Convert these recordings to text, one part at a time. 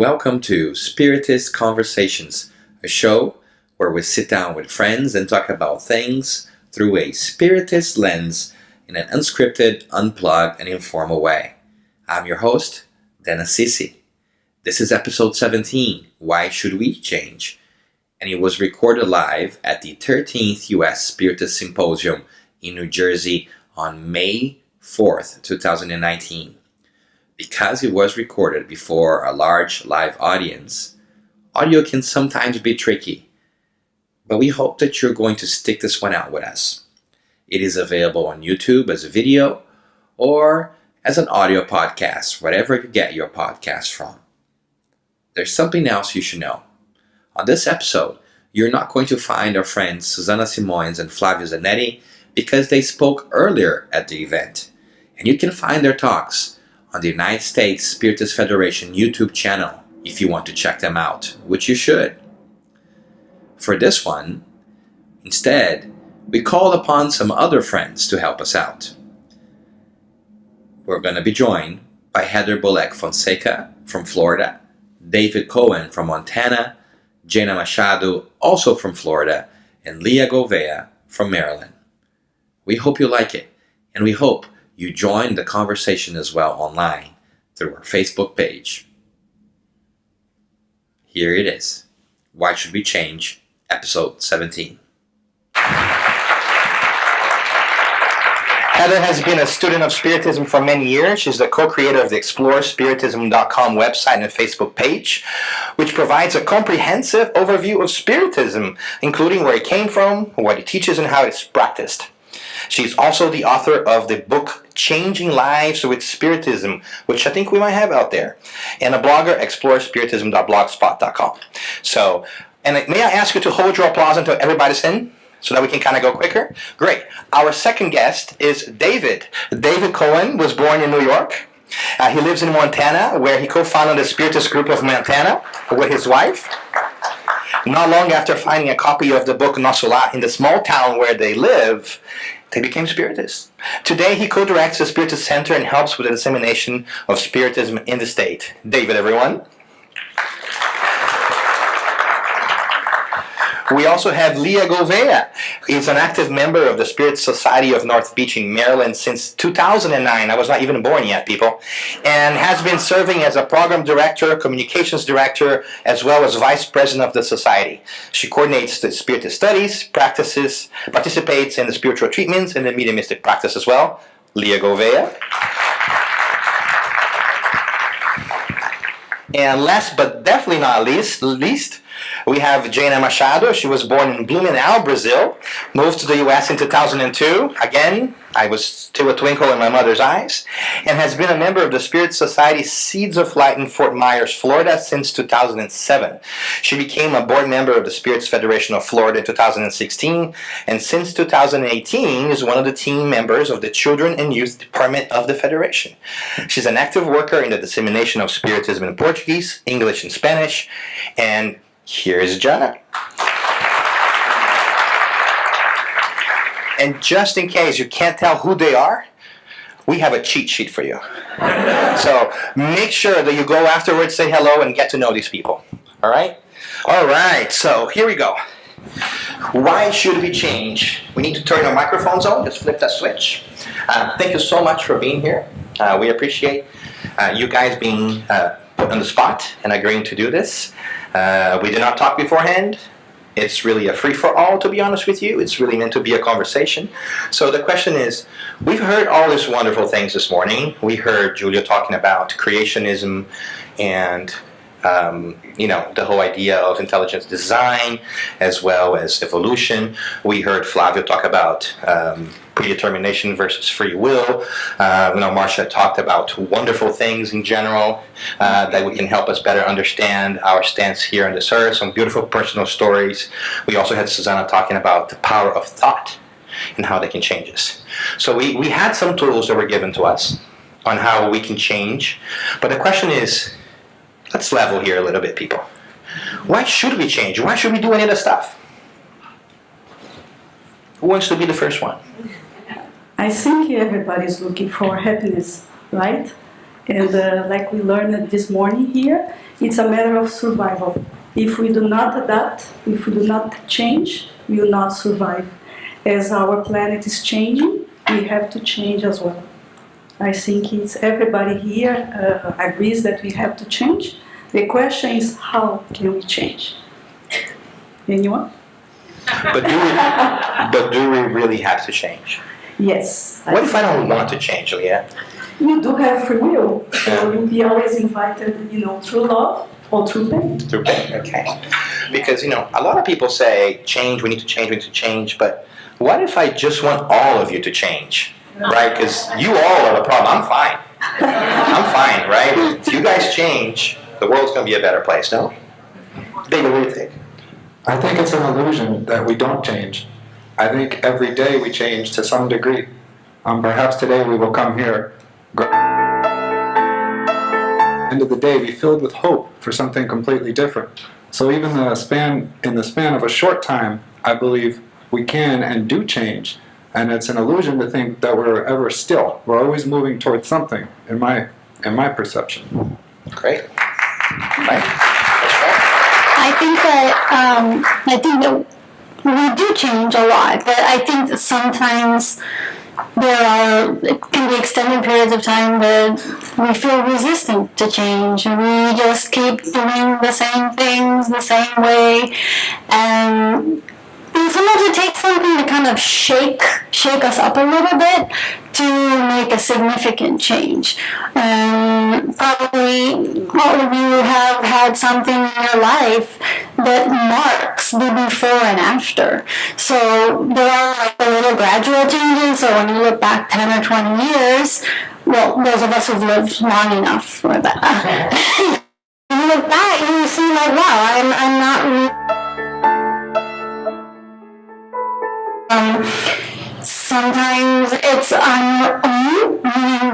Welcome to Spiritist Conversations, a show where we sit down with friends and talk about things through a Spiritist lens in an unscripted, unplugged, and informal way. I'm your host, Jana. This is episode 17, Why Should We Change? And it was recorded live at the 13th US Spiritist Symposium in New Jersey on May 4th, 2019. Because it was recorded before a large live audience, audio can sometimes be tricky, but we hope that you're going to stick this one out with us. It is available on YouTube as a video or as an audio podcast, wherever you get your podcast from. There's something else you should know. On this episode, you're not going to find our friends Susana Simões and Flavio Zanetti because they spoke earlier at the event, and you can find their talks on the United States Spiritist Federation YouTube channel if you want to check them out, which you should. For this one, instead, we called upon some other friends to help us out. We're going to be joined by Heather Bolek Fonseca from Florida, David Cohen from Montana, Jana Machado, also from Florida, and Leah Gouveia from Maryland. We hope you like it, and we hope you join the conversation as well online through our Facebook page. Here it is. Why Should We Change? Episode 17. Heather has been a student of Spiritism for many years. She's the co-creator of the ExploreSpiritism.com website and Facebook page, which provides a comprehensive overview of Spiritism, including where it came from, what it teaches, and how it's practiced. She's also the author of the book Changing Lives with Spiritism, which I think we might have out there, and a blogger, ExploreSpiritism.blogspot.com. So, and may I ask you to hold your applause until everybody's in, so that we can kind of go quicker? Great. Our second guest is David. David Cohen was born in New York. He lives in Montana, where he co-founded the Spiritist group of Montana with his wife. Not long after finding a copy of the book Nosso Lar in the small town where they live, they became Spiritists. Today, he co-directs the Spiritist Center and helps with the dissemination of Spiritism in the state. David, everyone. We also have Leah Gouveia. He's an active member of the Spirit Society of North Beach in Maryland since 2009. I was not even born yet, people. And has been serving as a program director, communications director, as well as vice president of the society. She coordinates the Spiritist studies, practices, participates in the spiritual treatments, and the mediumistic practice as well. Leah Gouveia. And last but definitely not least, we have Jana Machado. She was born in Blumenau, Brazil, moved to the US in 2002. Again, I was still a twinkle in my mother's eyes, and has been a member of the Spirit Society Seeds of Light in Fort Myers, Florida since 2007. She became a board member of the Spirits Federation of Florida in 2016, and since 2018 is one of the team members of the Children and Youth Department of the Federation. She's an active worker in the dissemination of Spiritism in Portuguese, English, and Spanish, and here's Jana. And just in case you can't tell who they are, we have a cheat sheet for you. So make sure that you go afterwards, say hello, and get to know these people. All right? All right, so here we go. Why should we change? We need to turn our microphones on. Just flip that switch. Thank you so much for being here. We appreciate you guys being put on the spot and agreeing to do this. We did not talk beforehand. It's really a free-for-all, to be honest with you. It's really meant to be a conversation. So the question is, we've heard all these wonderful things this morning. We heard Julia talking about creationism and the whole idea of intelligent design as well as evolution. We heard Flavio talk about predetermination versus free will. Marcia talked about wonderful things in general that can help us better understand our stance here on this earth. Some beautiful personal stories. We also had Susana talking about the power of thought and how they can change us. So we had some tools that were given to us on how we can change. But the question is, let's level here a little bit, people. Why should we change? Why should we do any of this stuff? Who wants to be the first one? I think everybody's looking for happiness, right? And like we learned this morning here, it's a matter of survival. If we do not adapt, if we do not change, we will not survive. As our planet is changing, we have to change as well. I think it's everybody here agrees that we have to change. The question is, how can we change? Anyone? But do we really have to change? Yes. What if I don't want to change, Leah? You do have free will, so you'll be always invited, through love or through pain. Through pain, okay. Because, a lot of people say, change, we need to change, but what if I just want all of you to change, right? Because you all are the problem. I'm fine. I'm fine, right? If you guys change, the world's going to be a better place, no? David, what do you think? I think it's an illusion that we don't change. I think every day we change to some degree. Perhaps today we will come here. End of the day, be filled with hope for something completely different. So even in the span of a short time, I believe we can and do change. And it's an illusion to think that we're ever still. We're always moving towards something, in my perception. Great. Right. I think that we do change a lot, but I think that sometimes it can be extended periods of time that we feel resistant to change, and we just keep doing the same things the same way, and sometimes it takes something to kind of shake us up a little bit to make a significant change. Probably all of you have had something in your life that marks the before and after. So there are like the little gradual changes. So when you look back 10 or 20 years, well, those of us who've lived long enough for that, you look back and you see like, wow, I'm not. Sometimes it's on your own.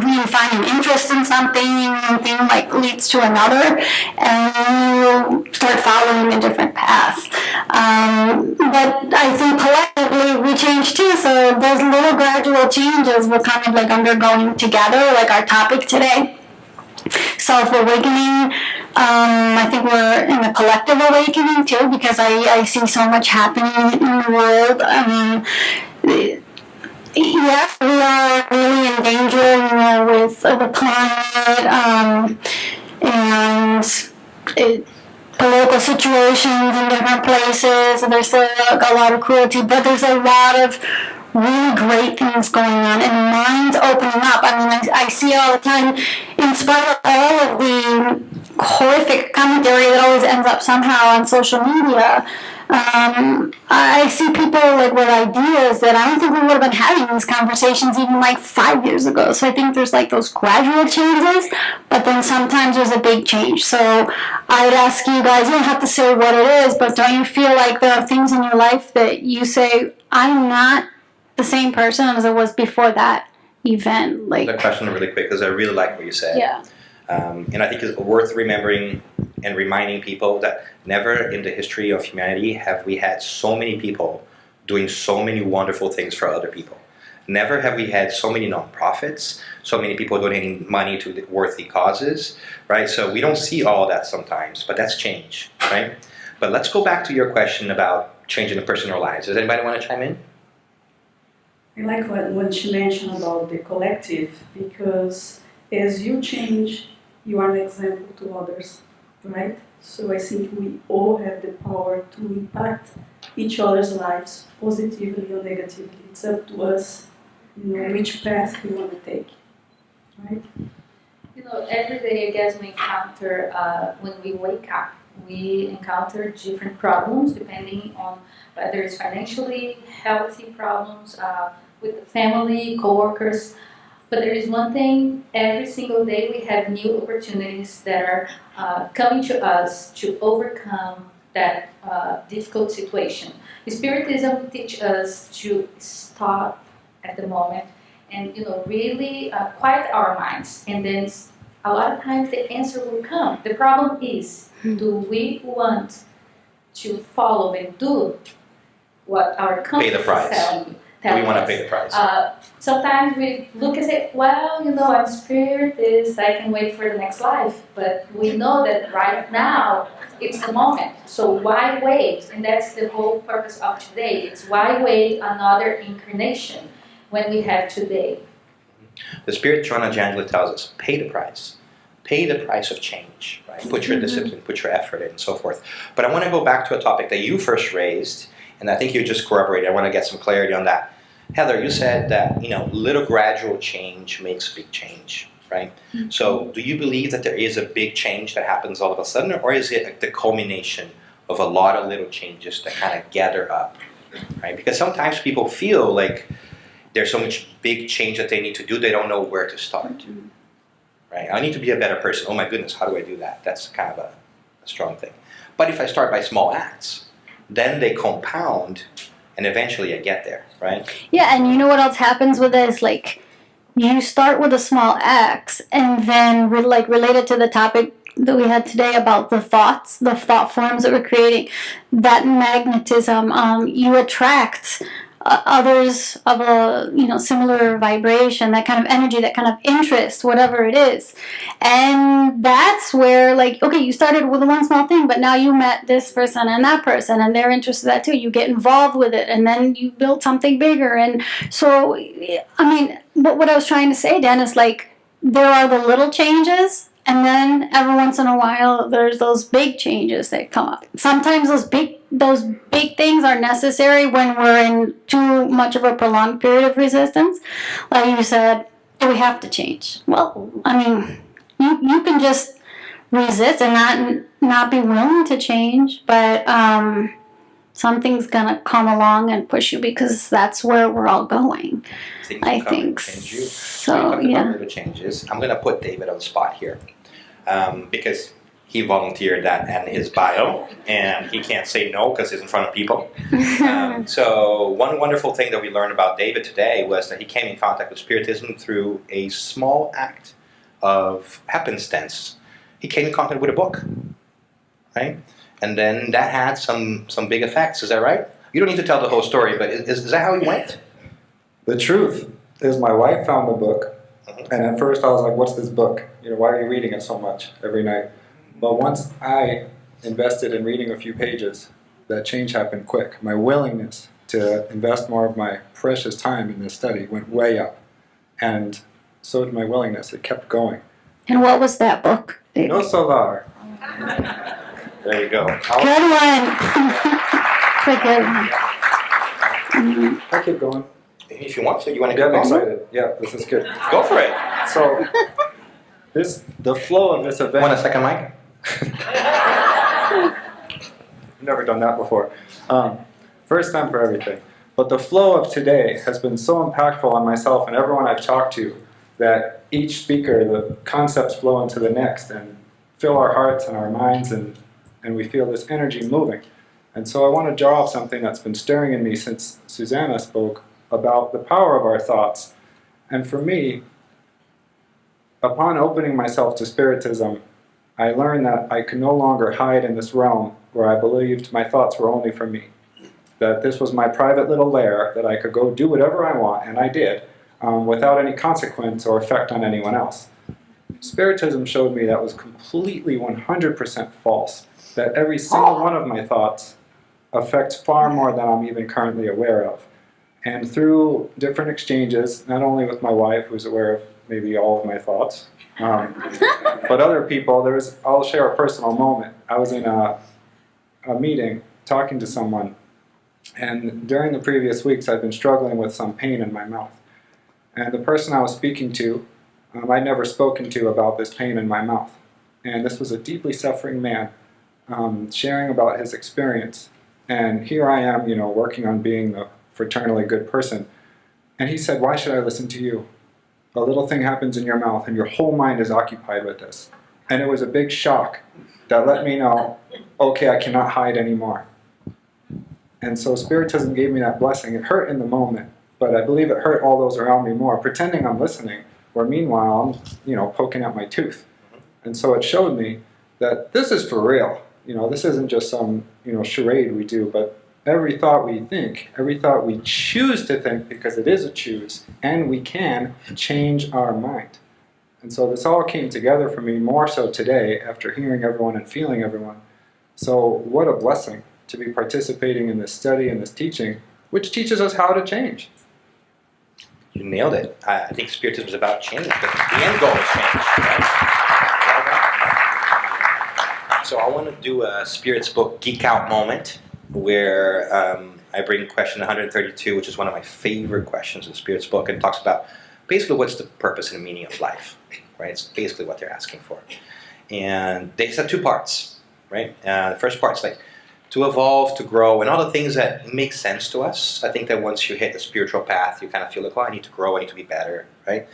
You find an interest in something, and one thing like leads to another, and you start following a different path. But I think collectively we change too. So those little gradual changes we're kind of like undergoing together, like our topic today. Self-awakening. I think we're in a collective awakening too, because I see so much happening in the world. Yes, we are really in danger, with the climate and political situations in different places. There's a lot of cruelty, but there's a lot of really great things going on, and minds opening up. I see it all the time, in spite of all of the horrific commentary that always ends up somehow on social media. I see people like with ideas that I don't think we would have been having these conversations even like 5 years ago. So I think there's like those gradual changes, but then sometimes there's a big change. So I'd ask you guys, you don't have to say what it is, but don't you feel like there are things in your life that you say, I'm not the same person as I was before that event? Like the question really quick, because I really like what you said. Yeah. And I think it's worth remembering and reminding people that never in the history of humanity have we had so many people doing so many wonderful things for other people. Never have we had so many nonprofits, so many people donating money to worthy causes, right? So we don't see all that sometimes, but that's change, right? But let's go back to your question about changing the personal lives. Does anybody want to chime in? I like what she mentioned about the collective, because as you change, you are an example to others, right? So I think we all have the power to impact each other's lives, positively or negatively. It's up to us, which path we want to take, right? Every day, I guess we encounter, when we wake up, we encounter different problems depending on whether it's financially healthy problems, with the family, coworkers. But there is one thing, every single day we have new opportunities that are coming to us to overcome that difficult situation. Spiritism teaches us to stop at the moment and really quiet our minds, and then a lot of times the answer will come. The problem is, do we want to follow and do what our conscience is telling me? telling We want to us. pay the price. Sometimes we look and say, well, I'm spiritist, I can wait for the next life. But we know that right now, it's the moment. So why wait? And that's the whole purpose of today. It's why wait another incarnation when we have today. The Spirit Jana tells us, pay the price. Pay the price of change, right? Put your discipline, put your effort in, and so forth. But I want to go back to a topic that you first raised, and I think you just corroborated. I want to get some clarity on that. Heather, you said that, little gradual change makes big change, right? Mm-hmm. So do you believe that there is a big change that happens all of a sudden, or is it the culmination of a lot of little changes that kind of gather up, right? Because sometimes people feel like there's so much big change that they need to do, they don't know where to start, right? I need to be a better person. Oh my goodness, how do I do that? That's kind of a strong thing. But if I start by small acts, then they compound, and eventually I get there, right? Yeah, and you know what else happens with this? Like, you start with a small acts, and then related to the topic that we had today about the thought forms that we're creating, that magnetism, you attract others of a similar vibration, that kind of energy, that kind of interest, whatever it is. And that's where, okay, you started with one small thing, but now you met this person and that person, and they're interested in that too. You get involved with it, and then you build something bigger. And so, what I was trying to say, Dan, is there are the little changes, and then every once in a while there's those big changes that come up. Sometimes those big things are necessary when we're in too much of a prolonged period of resistance. Like you said, we have to change. Well, you can just resist and not be willing to change, but something's gonna come along and push you, because that's where we're all going. I think so. Yeah. About the changes. I'm gonna put David on the spot here, because he volunteered that in his bio, and he can't say no because he's in front of people. So one wonderful thing that we learned about David today was that he came in contact with Spiritism through a small act of happenstance. He came in contact with a book, right? And then that had some big effects. Is that right? You don't need to tell the whole story, but is that how he went? The truth is, my wife found the book, and at first I was like, what's this book? Why are you reading it so much every night? But once I invested in reading a few pages, that change happened quick. My willingness to invest more of my precious time in this study went way up. And so did my willingness. It kept going. And what was that book? No Solar. There you go. Good one. It's a good one. I keep going. If you want to, you want to get get excited. Yeah, this is good. Go for it. So, the flow of this event. Want a second mic? Never done that before. First time for everything. But the flow of today has been so impactful on myself and everyone I've talked to, that each speaker, the concepts flow into the next and fill our hearts and our minds, and we feel this energy moving. And so I want to draw off something that's been stirring in me since Susanna spoke about the power of our thoughts. And for me, upon opening myself to Spiritism, I learned that I could no longer hide in this realm where I believed my thoughts were only for me. That this was my private little lair, that I could go do whatever I want, and I did, without any consequence or effect on anyone else. Spiritism showed me that was completely 100% false, that every single one of my thoughts affects far more than I'm even currently aware of. And through different exchanges, not only with my wife, who's aware of maybe all of my thoughts, but other people, I'll share a personal moment. I was in a meeting talking to someone, and during the previous weeks I've been struggling with some pain in my mouth. And the person I was speaking to, I'd never spoken to about this pain in my mouth. And this was a deeply suffering man sharing about his experience. And here I am, working on being the fraternally good person. And he said, "Why should I listen to you? A little thing happens in your mouth and your whole mind is occupied with this." And it was a big shock that let me know, okay, I cannot hide anymore. And so Spiritism gave me that blessing. It hurt in the moment, but I believe it hurt all those around me more, pretending I'm listening, where meanwhile I'm, poking at my tooth. And so it showed me that this is for real. This isn't just some, charade we do, but every thought we think, every thought we choose to think, because it is a choose, and we can change our mind. And so this all came together for me more so today after hearing everyone and feeling everyone. So what a blessing to be participating in this study and this teaching, which teaches us how to change. You nailed it. I think Spiritism is about change. The end goal is change, right? So I want to do a Spirit's Book Geek Out moment where I bring question 132, which is one of my favorite questions in Spirit's Book, and it talks about basically what's the purpose and meaning of life, right? It's basically what they're asking for. And they said two parts, right? The first part's like to evolve, to grow, and all the things that make sense to us. I think that once you hit the spiritual path, you kind of feel like, oh, I need to grow, I need to be better, right?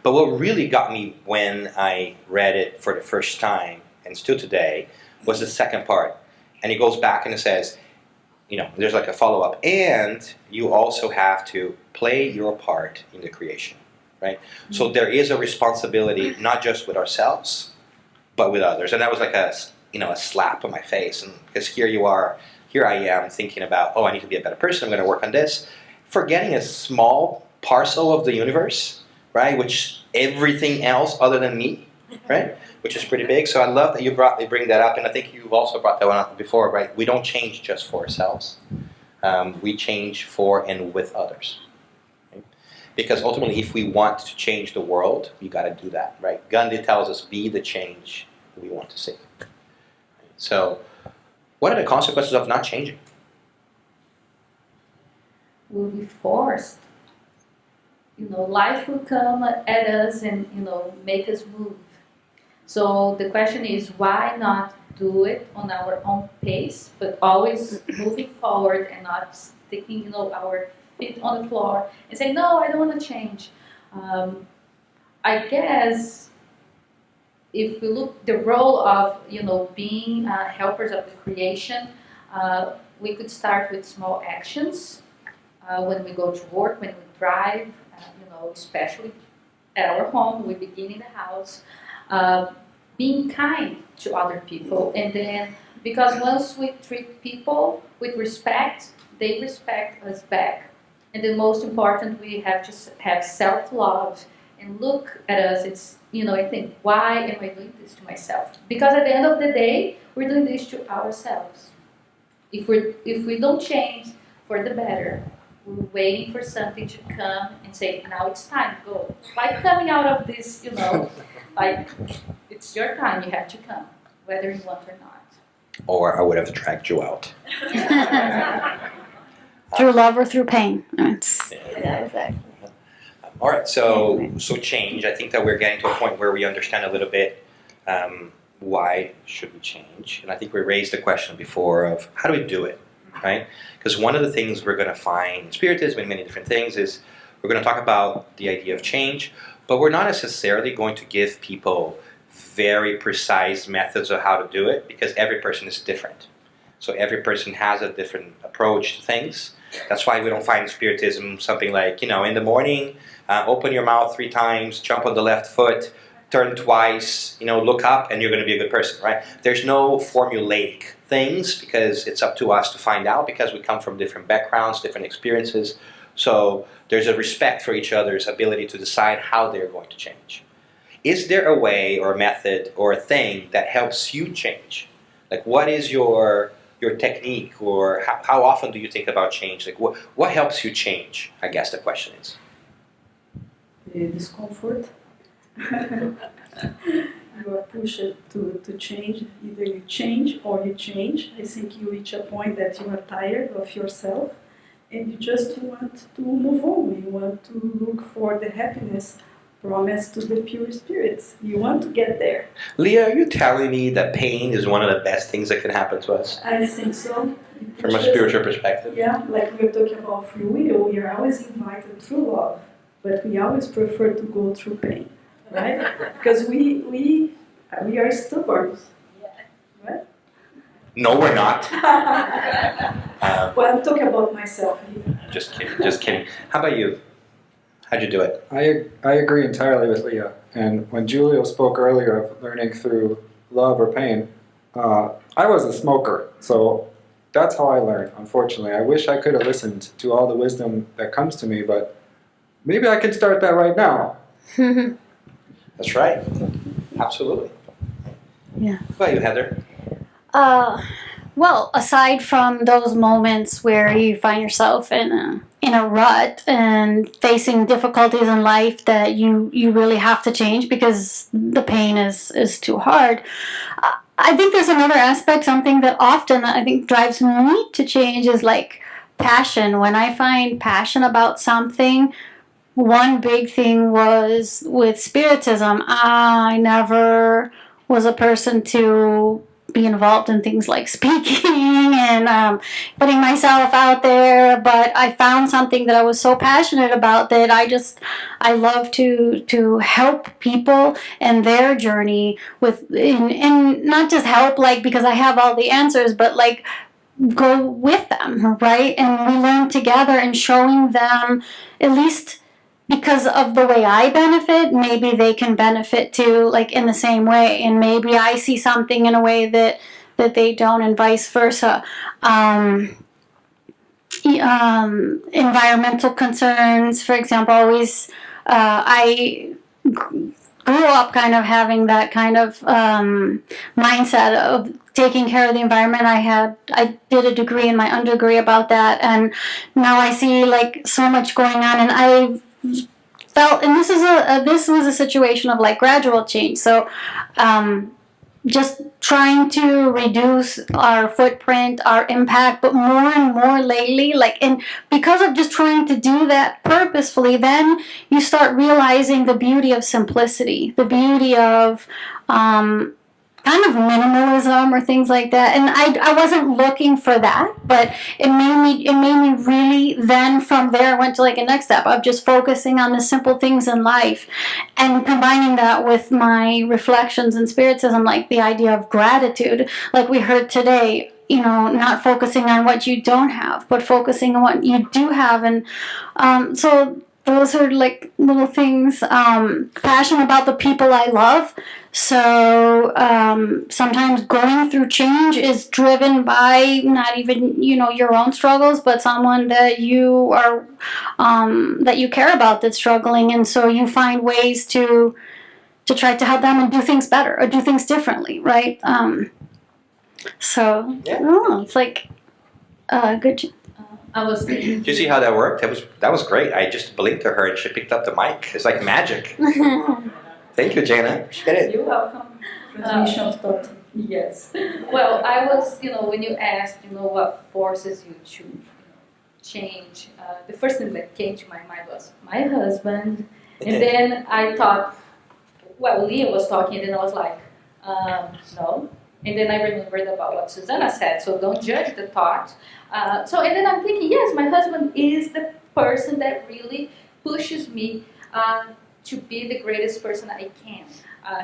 But what really got me when I read it for the first time, and still today, was the second part. And it goes back and it says, you know, there's like a follow-up, and you also have to play your part in the creation, right? So there is a responsibility, not just with ourselves, but with others. And that was like a slap on my face. And because here I am thinking about, oh, I need to be a better person, I'm going to work on this. Forgetting a small parcel of the universe, right? Which everything else other than me, right? Which is pretty big. So I love that you bring that up. And I think you've also brought that one up before, right? We don't change just for ourselves. We change for and with others. Right? Because ultimately, if we want to change the world, you got to do that, right? Gandhi tells us, be the change we want to see. So, what are the consequences of not changing? We'll be forced. Life will come at us and, make us move. So the question is, why not do it on our own pace, but always moving forward and not sticking, our feet on the floor and saying, no, I don't want to change. I guess if we look the role of, being helpers of the creation, we could start with small actions when we go to work, when we drive, especially at our home, we begin in the house. Being kind to other people, and then because once we treat people with respect, they respect us back. And the most important, we have to have self-love and look at us. It's I think, why am I doing this to myself? Because at the end of the day, we're doing this to ourselves. If we don't change for the better, we're waiting for something to come and say, now it's time, go. Like coming out of this, like it's your time, you have to come, whether you want or not. Or I would have dragged you out. Through love or through pain. Yeah, exactly. All right, so change. I think that we're getting to a point where we understand a little bit why should we change. And I think we raised the question before of how do we do it, right? Because one of the things we're going to find in Spiritism and many different things is we're going to talk about the idea of change, but we're not necessarily going to give people very precise methods of how to do it because every person is different. So every person has a different approach to things. That's why we don't find in Spiritism something like, in the morning, open your mouth 3 times, jump on the left foot, turn twice, look up, and you're going to be a good person, right? There's no formulaic things because it's up to us to find out because we come from different backgrounds, different experiences. So there's a respect for each other's ability to decide how they're going to change. Is there a way or a method or a thing that helps you change? Like what is your technique, or how often do you think about change? Like what helps you change, I guess the question is. The discomfort. You are pushed to change. Either you change or you change. I think you reach a point that you are tired of yourself and you just want to move on. You want to look for the happiness promised to the pure spirits. You want to get there. Leah, are you telling me that pain is one of the best things that can happen to us? I think so. From a spiritual perspective? Yeah, like we were talking about free will, we are always invited through love, but we always prefer to go through pain, right? Because we are stubborn, right? No, we're not. Well, I'm talking about myself here. Just kidding. How about you? How'd you do it? I agree entirely with Leah. And when Julio spoke earlier of learning through love or pain, I was a smoker. So that's how I learn, unfortunately. I wish I could have listened to all the wisdom that comes to me, but maybe I can start that right now. That's right. Absolutely. Yeah. What about you, Heather? Well, aside from those moments where you find yourself in a rut and facing difficulties in life that you really have to change because the pain is too hard, I think there's another aspect, something that often I think drives me to change is like passion. When I find passion about something, one big thing was with Spiritism. I never was a person to be involved in things like speaking and putting myself out there, but I found something that I was so passionate about that I love to help people and their journey with and not just help like because I have all the answers, but like go with them, right? And we learn together and showing them at least because of the way I benefit, maybe they can benefit too, like in the same way. And maybe I see something in a way that they don't, and vice versa. Environmental concerns, for example, always I grew up kind of having that kind of mindset of taking care of the environment. I did a degree in my underdegree about that, and now I see like so much going on, and I felt, and this was a situation of like gradual change. So just trying to reduce our footprint, our impact, but more and more lately, like, and because of just trying to do that purposefully, then you start realizing the beauty of simplicity, the beauty of kind of minimalism or things like that. And I wasn't looking for that, but it made me really, then from there I went to like a next step of just focusing on the simple things in life and combining that with my reflections in Spiritism, like the idea of gratitude, like we heard today, you know, not focusing on what you don't have, but focusing on what you do have. And so those are like little things. Passion about the people I love. So sometimes going through change is driven by not even, you know, your own struggles, but someone that you are that you care about that's struggling, and so you find ways to try to help them and do things better or do things differently, right? So Yeah. I don't know, it's like good. I was thinking. Did you see how that worked? That was great. I just blinked to her and she picked up the mic. It's like magic. Thank you, Jana. Appreciate it. You're welcome. Transmission of thought. Yes. Well, I was, when you asked, what forces you to change, the first thing that came to my mind was my husband. And then I thought, well, Leah was talking, and then I was like, no. And then I remembered about what Susanna said, so don't judge the thought. And then I'm thinking, yes, my husband is the person that really pushes me to be the greatest person I can.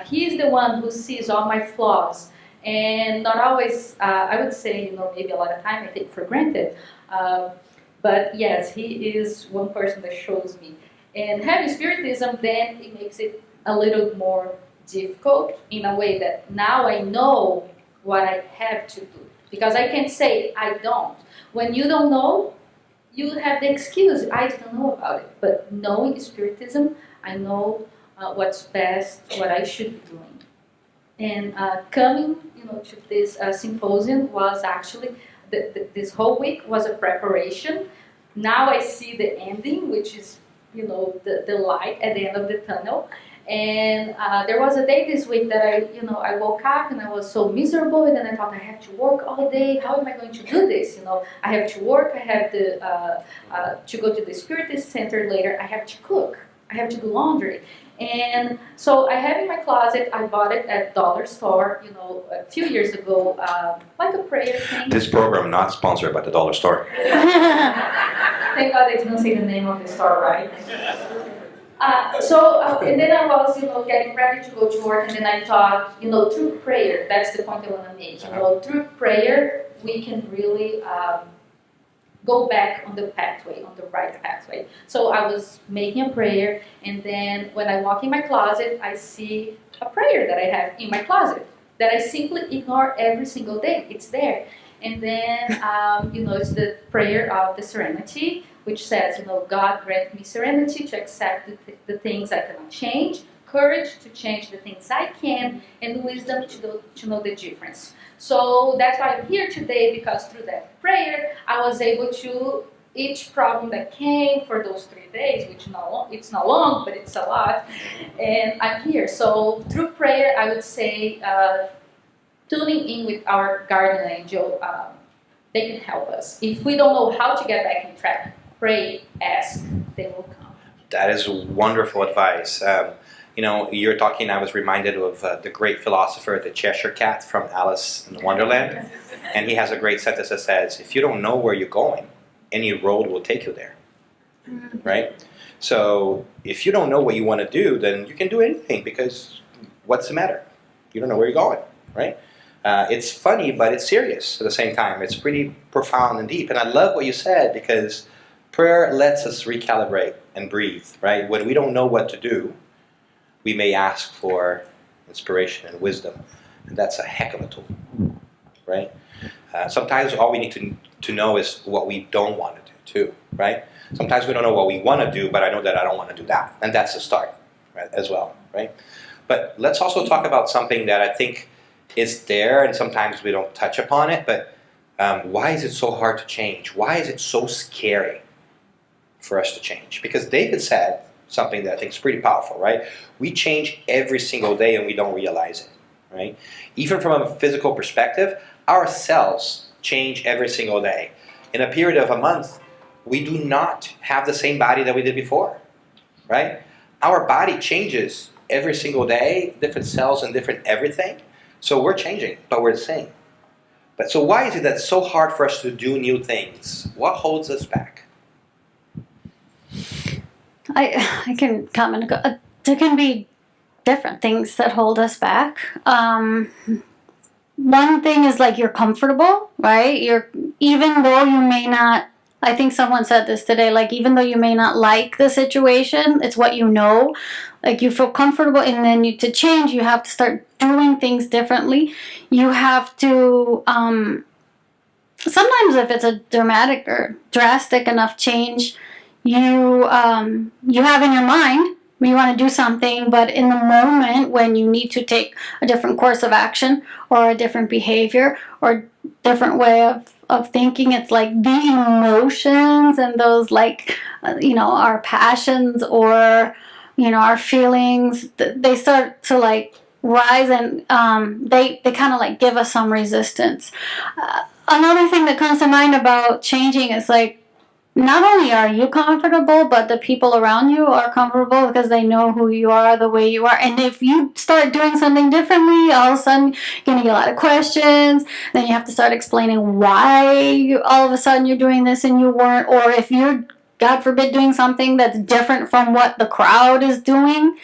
He is the one who sees all my flaws, and not always, I would say, maybe a lot of time I take for granted. But yes, he is one person that shows me. And having Spiritism, then it makes it a little more difficult in a way that now I know what I have to do. Because I can say I don't. When you don't know, you have the excuse, I don't know about it. But knowing Spiritism, I know what's best, what I should be doing. And coming, to this symposium was actually, this whole week was a preparation. Now I see the ending, which is, the light at the end of the tunnel. And there was a day this week that I woke up and I was so miserable, and then I thought I have to work all day. How am I going to do this? I have to work. I have to go to the Spiritist Center later. I have to cook. I have to do laundry. And so I have in my closet, I bought it at dollar store, a few years ago, like a prayer thing. This program not sponsored by the dollar store. Thank God they didn't say the name of the store, right? And then I was, getting ready to go to work, and then I thought, through prayer, that's the point I want to make. Through prayer, we can really go back on the pathway, on the right pathway. So I was making a prayer, and then when I walk in my closet, I see a prayer that I have in my closet that I simply ignore every single day. It's there. And then, it's the prayer of the serenity, which says, God grant me serenity to accept the things I cannot change, courage to change the things I can, and wisdom to know the difference. So that's why I'm here today, because through that prayer, I was able to, each problem that came for those 3 days, which it's not long, but it's a lot, and I'm here. So through prayer, I would say, tuning in with our guardian angel, they can help us. If we don't know how to get back on track, pray, ask, they will come. That is wonderful advice. You're talking, I was reminded of the great philosopher, the Cheshire Cat from Alice in Wonderland. And he has a great sentence that says, if you don't know where you're going, any road will take you there. Right? So if you don't know what you want to do, then you can do anything, because what's the matter? You don't know where you're going, right? It's funny, but it's serious at the same time. It's pretty profound and deep. And I love what you said, because prayer lets us recalibrate and breathe, right? When we don't know what to do, we may ask for inspiration and wisdom. And that's a heck of a tool, right? Sometimes all we need to know is what we don't want to do too, right? Sometimes we don't know what we want to do, but I know that I don't want to do that. And that's a start, right, as well, right? But let's also talk about something that I think is there, and sometimes we don't touch upon it, but why is it so hard to change? Why is it so scary for us to change? Because David said something that I think is pretty powerful, right? We change every single day and we don't realize it, right? Even from a physical perspective, our cells change every single day. In a period of a month, we do not have the same body that we did before, right? Our body changes every single day, different cells and different everything. So we're changing, but we're the same. But so why is it that it's so hard for us to do new things? What holds us back? I can comment. There can be different things that hold us back. One thing is like you're comfortable, right? Even though you may not, I think someone said this today, like even though you may not like the situation, it's what you know. Like you feel comfortable, and then to change, you have to start doing things differently. You have to, sometimes if it's a dramatic or drastic enough change, you have in your mind, you want to do something, but in the moment when you need to take a different course of action or a different behavior or different way of thinking, it's like the emotions and those our passions or our feelings, they start to like rise, and they kind of like give us some resistance. Another thing that comes to mind about changing is like, not only are you comfortable, but the people around you are comfortable because they know who you are, the way you are. And if you start doing something differently, all of a sudden you're going to get a lot of questions. Then you have to start explaining why all of a sudden you're doing this and you weren't. Or if you're, God forbid, doing something that's different from what the crowd is doing.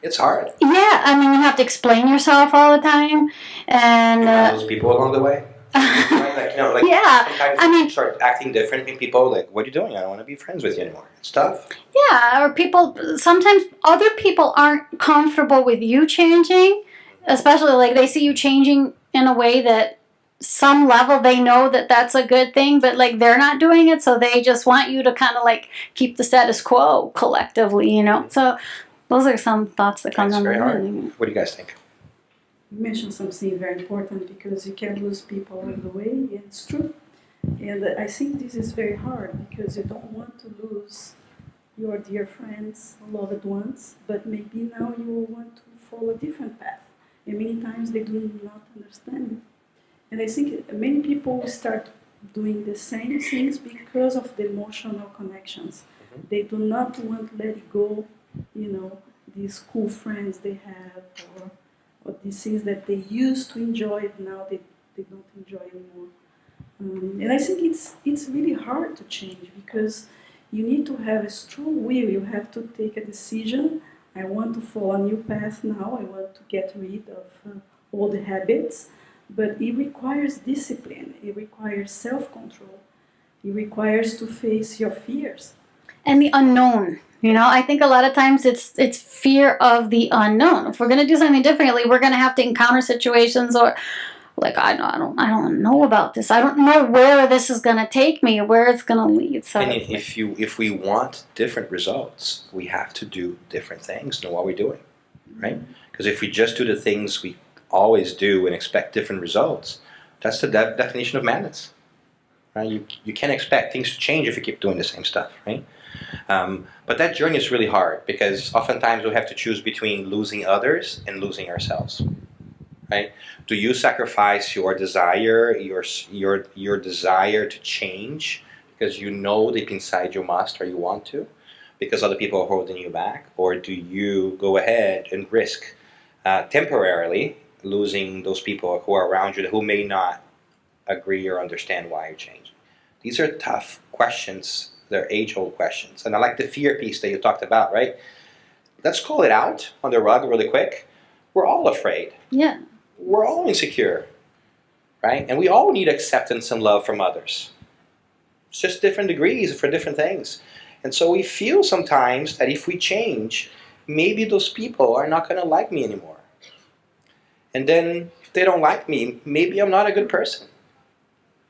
It's hard. Yeah, I mean, you have to explain yourself all the time. And those people along the way. Right? Yeah, sometimes you start acting different, and people like, what are you doing? I don't want to be friends with you anymore. It's tough. Yeah, or sometimes other people aren't comfortable with you changing, especially like they see you changing in a way that some level they know that that's a good thing, but like they're not doing it, so they just want you to kind of like keep the status quo collectively, So those are some thoughts that come to mind. What do you guys think? You mentioned something very important, because you can lose people along the way. It's true. And I think this is very hard, because you don't want to lose your dear friends, loved ones, but maybe now you will want to follow a different path. And many times they do not understand it. And I think many people will start doing the same things because of the emotional connections. Mm-hmm. They do not want to let it go, these cool friends they have, or these things that they used to enjoy, now they don't enjoy anymore. And I think it's really hard to change, because you need to have a strong will. You have to take a decision. I want to follow a new path now. I want to get rid of all the habits. But it requires discipline. It requires self-control. It requires to face your fears. And the unknown. I think a lot of times it's fear of the unknown. If we're going to do something differently, we're going to have to encounter situations like, I don't know about this. I don't know where this is going to take me, where it's going to lead. So And if we want different results, we have to do different things than what we're doing, right? Because if we just do the things we always do and expect different results, that's the definition of madness, right? You can't expect things to change if you keep doing the same stuff, right? But that journey is really hard because oftentimes we have to choose between losing others and losing ourselves, right? Do you sacrifice your desire, your desire to change because you know deep inside you must or you want to, because other people are holding you back, or do you go ahead and risk temporarily losing those people who are around you who may not agree or understand why you're changing? These are tough questions. They're age-old questions. And I like the fear piece that you talked about, right? Let's call it out on the rug really quick. We're all afraid. yeah. We're all insecure, right? And we all need acceptance and love from others. It's just different degrees for different things. And so we feel sometimes that if we change, maybe those people are not going to like me anymore. And then if they don't like me, maybe I'm not a good person.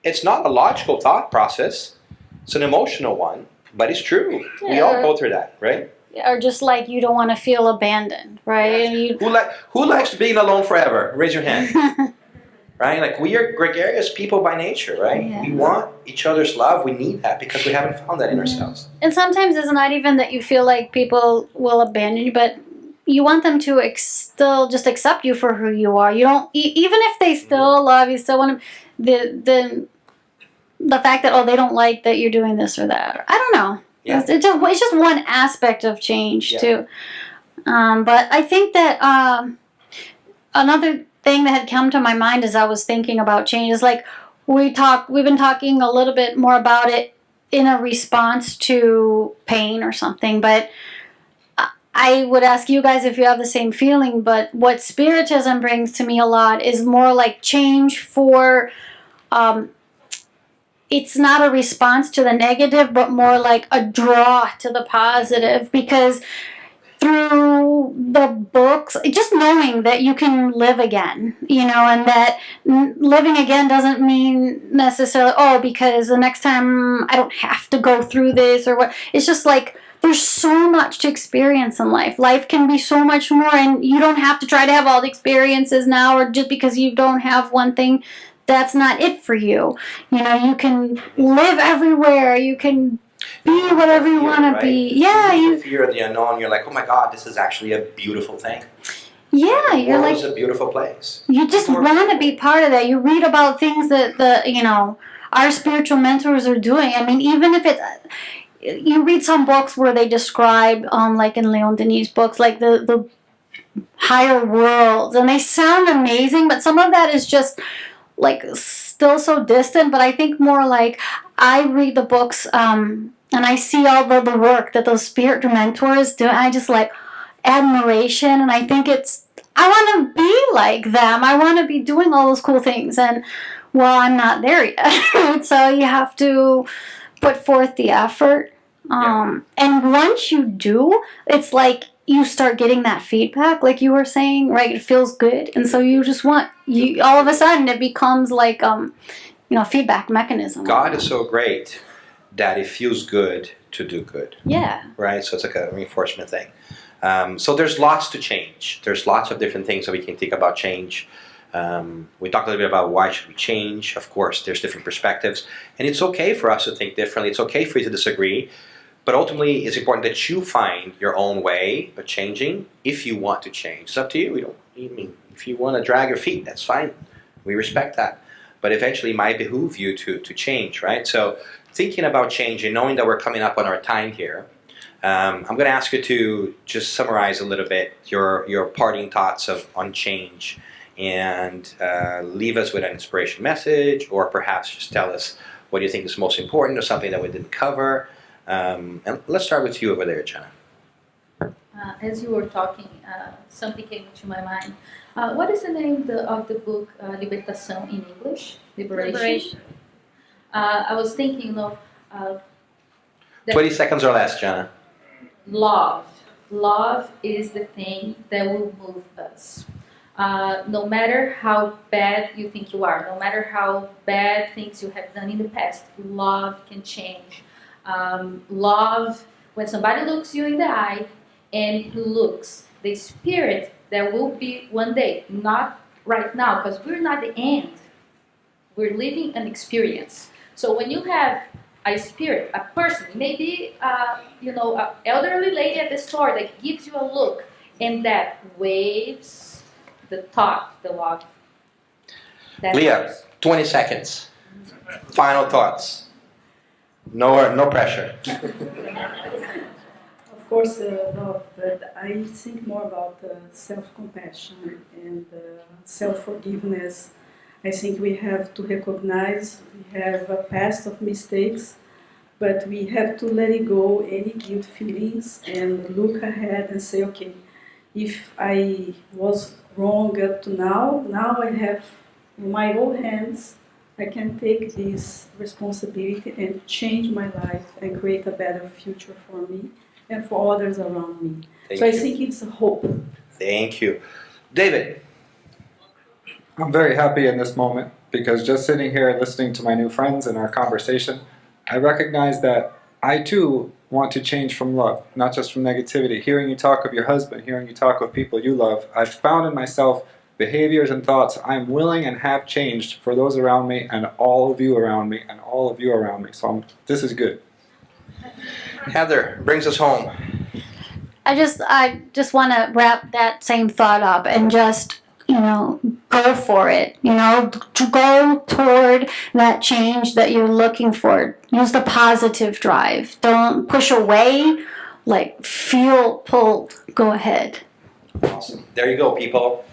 It's not a logical thought process. It's an emotional one, but it's true. Yeah. We all go through that, right? Or just like you don't want to feel abandoned, right? Who likes being alone forever? Raise your hand. Right? Like, we are gregarious people by nature, right? Yeah. We want each other's love. We need that because we haven't found that in ourselves. And sometimes it's not even that you feel like people will abandon you, but you want them to still just accept you for who you are. You don't, even if they still love you, still want to, the fact that, they don't like that you're doing this or that. I don't know. Yeah. It's just one aspect of change, Yeah. too. But I think that another thing that had come to my mind as I was thinking about change is like we've been talking a little bit more about it in a response to pain or something, but I would ask you guys if you have the same feeling. But what Spiritism brings to me a lot is more like change for it's not a response to the negative, but more like a draw to the positive, because through the books, just knowing that you can live again, and that living again doesn't mean necessarily, because the next time I don't have to go through this or what. It's just like there's so much to experience in life. Life can be so much more, and you don't have to try to have all the experiences now, or just because you don't have one thing, that's not it for you. You can live everywhere. You can be whatever you want to be. Yeah, you fear of the unknown. You're like, oh my God, this is actually a beautiful thing. Yeah, The you're world like, is a beautiful place. you just want to be part of that. You read about things that our spiritual mentors are doing. I mean, even if you read some books where they describe, like in Leon Denis' books, like the higher worlds, and they sound amazing, but some of that is just like still so distant. But I think more like I read the books and I see all the work that those spiritual mentors do, and I just like admiration, and I think I want to be like them. I want to be doing all those cool things, and I'm not there yet. So you have to put forth the effort. And once you do, it's like you start getting that feedback, like you were saying, right? It feels good, and so you just want all of a sudden it becomes like feedback mechanism. God is so great that it feels good to do good. Yeah. Right? So it's like a reinforcement thing. So there's lots to change. There's lots of different things that we can think about change. We talked a little bit about why should we change. Of course, there's different perspectives, and it's okay for us to think differently. It's okay for you to disagree. But ultimately, it's important that you find your own way of changing if you want to change. It's up to you. If you want to drag your feet, that's fine. We respect that. But eventually, it might behoove you to change, right? So thinking about change and knowing that we're coming up on our time here, I'm going to ask you to just summarize a little bit your parting thoughts on change, and leave us with an inspiration message, or perhaps just tell us what you think is most important or something that we didn't cover. And let's start with you over there, Jana. As you were talking, something came to my mind. What is the name of the book, Libertação in English? Liberation. I was thinking of 20 seconds or less, Jana. Love. Love is the thing that will move us. No matter how bad you think you are, no matter how bad things you have done in the past, love can change. Love, when somebody looks you in the eye and looks the spirit that will be one day, not right now, because we're not the end. We're living an experience. So when you have a spirit, a person, maybe an elderly lady at the store that gives you a look and that waves the thought, the love. Leah, 20 seconds. Final thoughts. No pressure. Of course, love, but I think more about self-compassion and self-forgiveness. I think we have to recognize we have a past of mistakes, but we have to let it go, any guilt feelings, and look ahead and say, okay, if I was wrong up to now I have in my own hands, I can take this responsibility and change my life and create a better future for me and for others around me. Thank So I you. think it's a hope. Thank you. David. I'm very happy in this moment because just sitting here listening to my new friends and our conversation, I recognize that I too want to change from love, not just from negativity. Hearing you talk of your husband, hearing you talk of people you love, I've found in myself behaviors and thoughts I'm willing and have changed for those around me and all of you around me and all of you around me. So this is good. Heather brings us home. I just want to wrap that same thought up and just, go for it, to go toward that change that you're looking for. Use the positive drive. Don't push away, feel pulled. Go ahead. Awesome. There you go, people.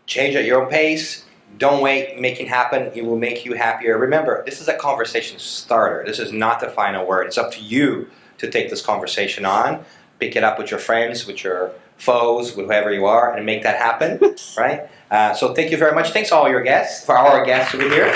Change at your own pace. Don't wait. Make it happen. It will make you happier. Remember, this is a conversation starter. This is not the final word. It's up to you to take this conversation on. Pick it up with your friends, with your foes, with whoever you are, and make that happen, right? So thank you very much. Thanks to all your guests, for our guests over here.